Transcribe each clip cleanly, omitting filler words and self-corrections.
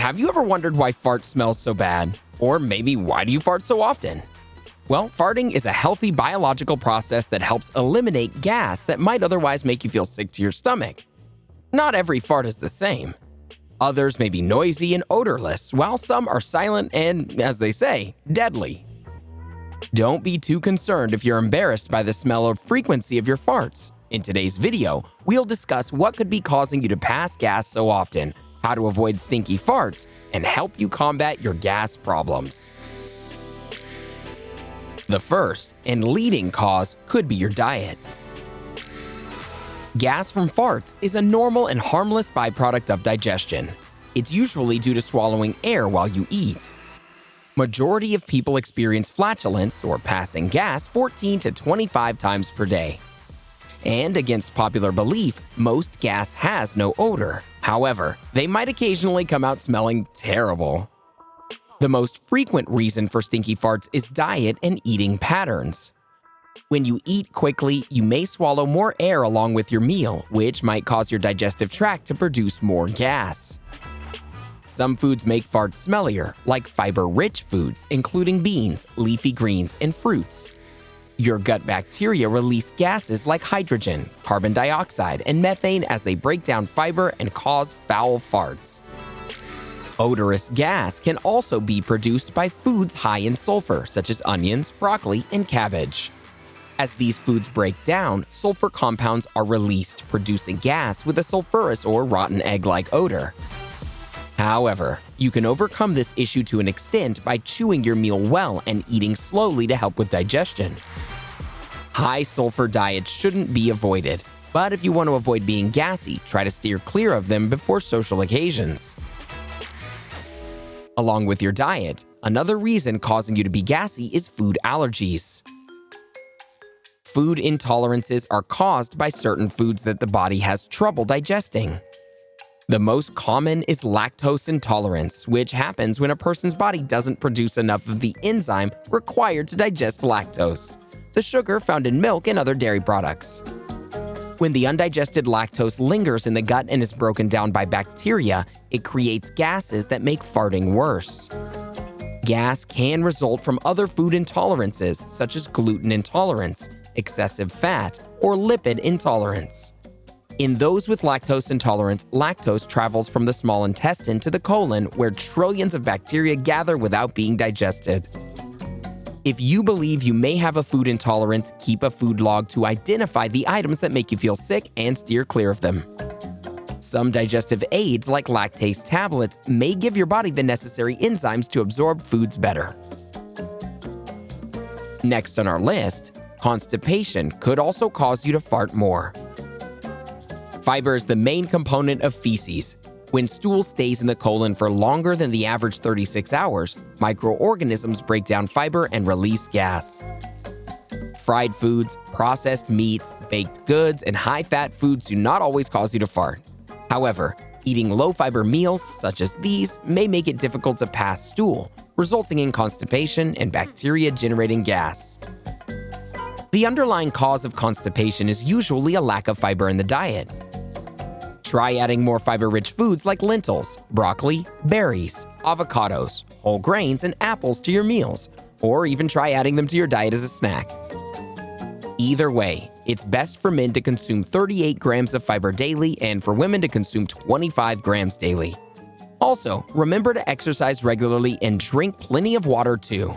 have you ever wondered why fart smells so bad? Or maybe why do you fart so often? Well, farting is a healthy biological process that helps eliminate gas that might otherwise make you feel sick to your stomach. Not every fart is the same. Others may be noisy and odorless, while some are silent and, as they say, deadly. Don't be too concerned if you're embarrassed by the smell or frequency of your farts. In today's video, we'll discuss what could be causing you to pass gas so often, how to avoid stinky farts, and help you combat your gas problems. The first and leading cause could be your diet. Gas from farts is a normal and harmless byproduct of digestion. It's usually due to swallowing air while you eat. Majority of people experience flatulence or passing gas 14 to 25 times per day. And against popular belief, most gas has no odor. However, they might occasionally come out smelling terrible. The most frequent reason for stinky farts is diet and eating patterns. When you eat quickly, you may swallow more air along with your meal, which might cause your digestive tract to produce more gas. Some foods make farts smellier, like fiber-rich foods, including beans, leafy greens, and fruits. Your gut bacteria release gases like hydrogen, carbon dioxide, and methane as they break down fiber and cause foul farts. Odorous gas can also be produced by foods high in sulfur, such as onions, broccoli, and cabbage. As these foods break down, sulfur compounds are released, producing gas with a sulfurous or rotten egg-like odor. However, you can overcome this issue to an extent by chewing your meal well and eating slowly to help with digestion. High sulfur diets shouldn't be avoided, but if you want to avoid being gassy, try to steer clear of them before social occasions. Along with your diet, another reason causing you to be gassy is food allergies. Food intolerances are caused by certain foods that the body has trouble digesting. The most common is lactose intolerance, which happens when a person's body doesn't produce enough of the enzyme required to digest lactose, the sugar found in milk and other dairy products. When the undigested lactose lingers in the gut and is broken down by bacteria, it creates gases that make farting worse. Gas can result from other food intolerances, such as gluten intolerance, excessive fat, or lipid intolerance. In those with lactose intolerance, lactose travels from the small intestine to the colon, where trillions of bacteria gather without being digested. If you believe you may have a food intolerance, keep a food log to identify the items that make you feel sick and steer clear of them. Some digestive aids, like lactase tablets, may give your body the necessary enzymes to absorb foods better. Next on our list, constipation could also cause you to fart more. Fiber is the main component of feces. When stool stays in the colon for longer than the average 36 hours, microorganisms break down fiber and release gas. Fried foods, processed meats, baked goods, and high-fat foods do not always cause you to fart. However, eating low-fiber meals such as these may make it difficult to pass stool, resulting in constipation and bacteria-generating gas. The underlying cause of constipation is usually a lack of fiber in the diet. Try adding more fiber-rich foods like lentils, broccoli, berries, avocados, whole grains, and apples to your meals, or even try adding them to your diet as a snack. Either way, it's best for men to consume 38 grams of fiber daily and for women to consume 25 grams daily. Also, remember to exercise regularly and drink plenty of water too.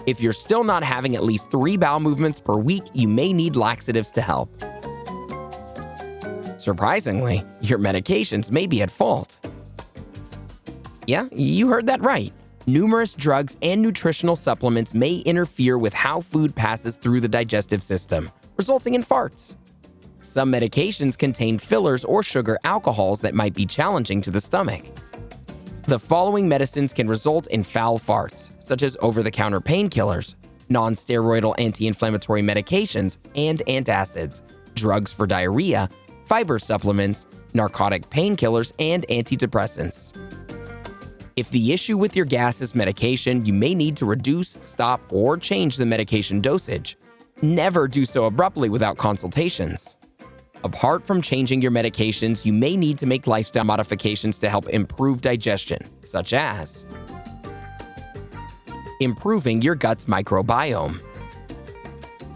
If you're still not having at least 3 bowel movements per week, you may need laxatives to help. Surprisingly, your medications may be at fault. Yeah, you heard that right. Numerous drugs and nutritional supplements may interfere with how food passes through the digestive system, resulting in farts. Some medications contain fillers or sugar alcohols that might be challenging to the stomach. The following medicines can result in foul farts, such as over-the-counter painkillers, non-steroidal anti-inflammatory medications, and antacids, drugs for diarrhea, fiber supplements, narcotic painkillers, and antidepressants. If the issue with your gas is medication, you may need to reduce, stop, or change the medication dosage. Never do so abruptly without consultations. Apart from changing your medications, you may need to make lifestyle modifications to help improve digestion, such as improving your gut's microbiome.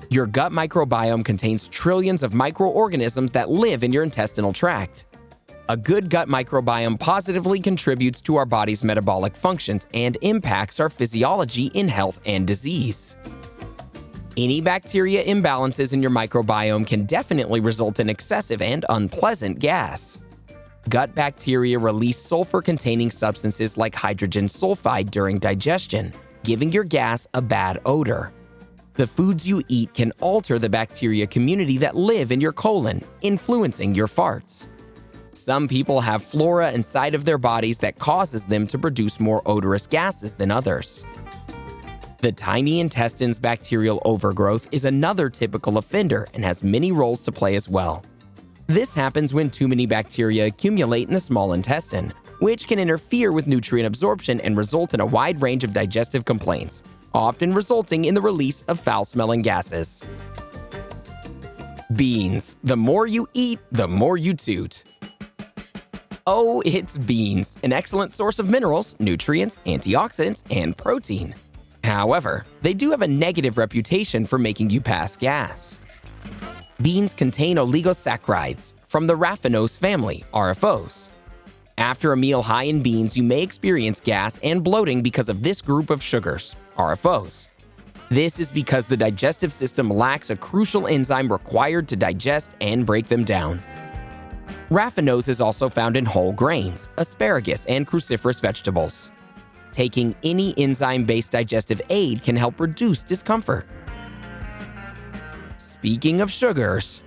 Your gut microbiome contains trillions of microorganisms that live in your intestinal tract. A good gut microbiome positively contributes to our body's metabolic functions and impacts our physiology in health and disease. Any bacteria imbalances in your microbiome can definitely result in excessive and unpleasant gas. Gut bacteria release sulfur-containing substances like hydrogen sulfide during digestion, giving your gas a bad odor. The foods you eat can alter the bacteria community that live in your colon, influencing your farts. Some people have flora inside of their bodies that causes them to produce more odorous gases than others. The tiny intestine's bacterial overgrowth is another typical offender and has many roles to play as well. This happens when too many bacteria accumulate in the small intestine, which can interfere with nutrient absorption and result in a wide range of digestive complaints, often resulting in the release of foul-smelling gases. Beans. The more you eat, the more you toot. Oh, it's beans, an excellent source of minerals, nutrients, antioxidants, and protein. However, they do have a negative reputation for making you pass gas. Beans contain oligosaccharides from the raffinose family, RFOs. After a meal high in beans, you may experience gas and bloating because of this group of sugars, RFOs. This is because the digestive system lacks a crucial enzyme required to digest and break them down. Raffinose is also found in whole grains, asparagus, and cruciferous vegetables. Taking any enzyme-based digestive aid can help reduce discomfort. Speaking of sugars,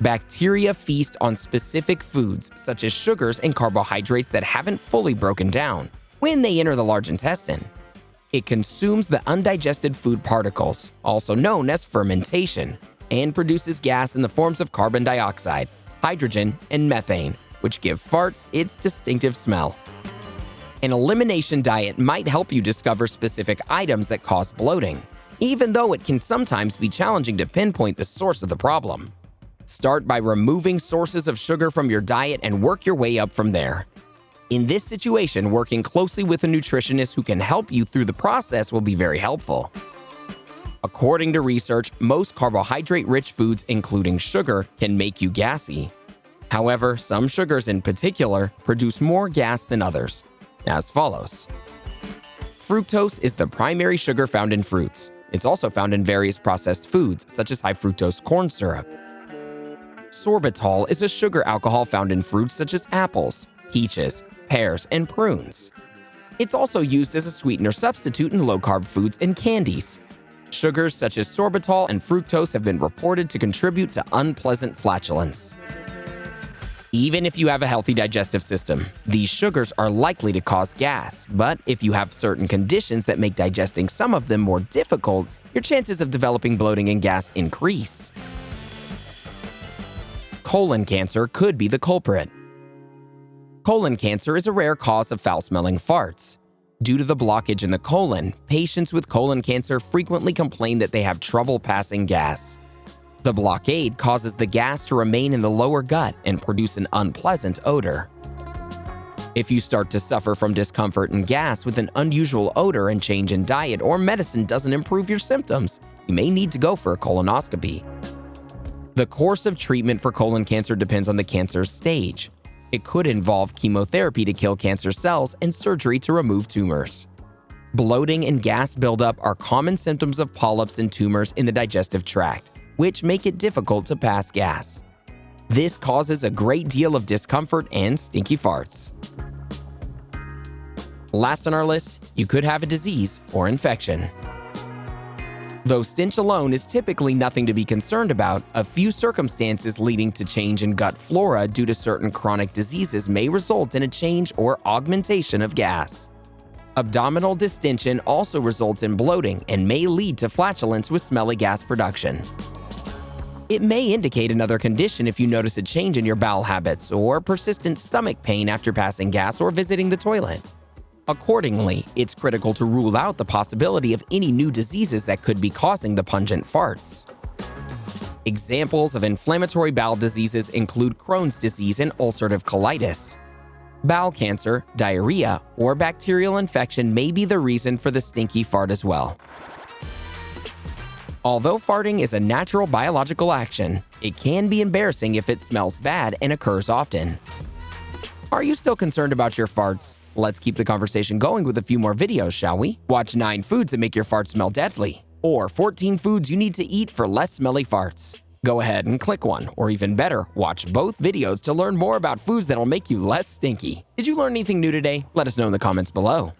bacteria feast on specific foods such as sugars and carbohydrates that haven't fully broken down when they enter the large intestine. It consumes the undigested food particles, also known as fermentation, and produces gas in the forms of carbon dioxide, hydrogen, and methane, which give farts its distinctive smell. An elimination diet might help you discover specific items that cause bloating, even though it can sometimes be challenging to pinpoint the source of the problem. Start by removing sources of sugar from your diet and work your way up from there. In this situation, working closely with a nutritionist who can help you through the process will be very helpful. According to research, most carbohydrate-rich foods, including sugar, can make you gassy. However, some sugars in particular produce more gas than others, as follows. Fructose is the primary sugar found in fruits. It's also found in various processed foods, such as high-fructose corn syrup. Sorbitol is a sugar alcohol found in fruits such as apples, peaches, pears, and prunes. It's also used as a sweetener substitute in low-carb foods and candies. Sugars such as sorbitol and fructose have been reported to contribute to unpleasant flatulence. Even if you have a healthy digestive system, these sugars are likely to cause gas, but if you have certain conditions that make digesting some of them more difficult, your chances of developing bloating and gas increase. Colon cancer could be the culprit. Colon cancer is a rare cause of foul-smelling farts. Due to the blockage in the colon, patients with colon cancer frequently complain that they have trouble passing gas. The blockade causes the gas to remain in the lower gut and produce an unpleasant odor. If you start to suffer from discomfort and gas with an unusual odor and change in diet or medicine doesn't improve your symptoms, you may need to go for a colonoscopy. The course of treatment for colon cancer depends on the cancer's stage. It could involve chemotherapy to kill cancer cells and surgery to remove tumors. Bloating and gas buildup are common symptoms of polyps and tumors in the digestive tract, which make it difficult to pass gas. This causes a great deal of discomfort and stinky farts. Last on our list, you could have a disease or infection. Though stench alone is typically nothing to be concerned about, a few circumstances leading to change in gut flora due to certain chronic diseases may result in a change or augmentation of gas. Abdominal distension also results in bloating and may lead to flatulence with smelly gas production. It may indicate another condition if you notice a change in your bowel habits or persistent stomach pain after passing gas or visiting the toilet. Accordingly, it's critical to rule out the possibility of any new diseases that could be causing the pungent farts. Examples of inflammatory bowel diseases include Crohn's disease and ulcerative colitis. Bowel cancer, diarrhea, or bacterial infection may be the reason for the stinky fart as well. Although farting is a natural biological action, it can be embarrassing if it smells bad and occurs often. Are you still concerned about your farts? Let's keep the conversation going with a few more videos, shall we? Watch 9 foods that make your farts smell deadly, or 14 foods you need to eat for less smelly farts. Go ahead and click one, or even better, watch both videos to learn more about foods that'll make you less stinky. Did you learn anything new today? Let us know in the comments below.